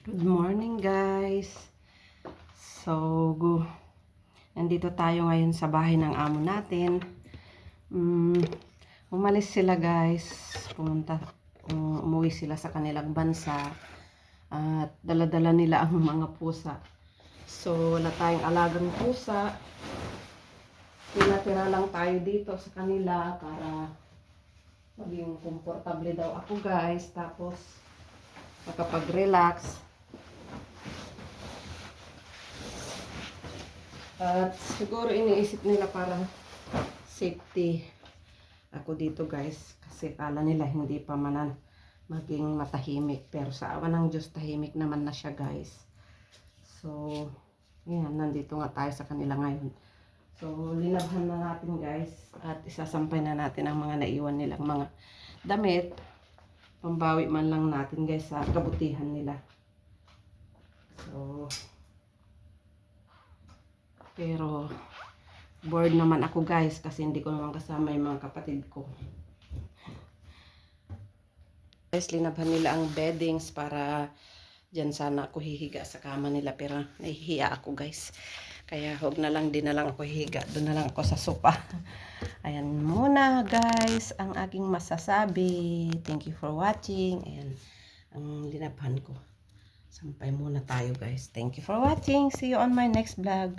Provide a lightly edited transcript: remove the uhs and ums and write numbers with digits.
Good morning guys. So, nandito tayo ngayon sa bahay ng amo natin. Umalis sila guys. Umuwi sila sa kanilang bansa. At dala-dala nila ang mga pusa. So, wala tayong alagang pusa. Tinatira lang tayo dito sa kanila para maging komportable daw ako guys. Tapos, makapag-relax. At siguro iniisip nila para safety ako dito guys. Kasi kala nila hindi pa maging matahimik. Pero sa awa ng Diyos, tahimik naman na siya guys. So, yan. Nandito nga tayo sa kanila ngayon. So, linabhan na natin guys. At isasampay na natin ang mga naiwan nilang mga damit. Pambawi man lang natin guys sa kabutihan nila. So, pero bored naman ako guys kasi hindi ko naman kasama yung mga kapatid ko. Guys, linabhan nila ang beddings para dyan sana ako hihiga sa kama nila, pero nahihiya ako guys. Kaya huwag na lang, din na lang ako hihiga. Doon na lang ako sa sopa. Ayan muna guys ang aking masasabi. Thank you for watching. Ayan ang linabhan ko. Sampay muna tayo guys. Thank you for watching. See you on my next vlog.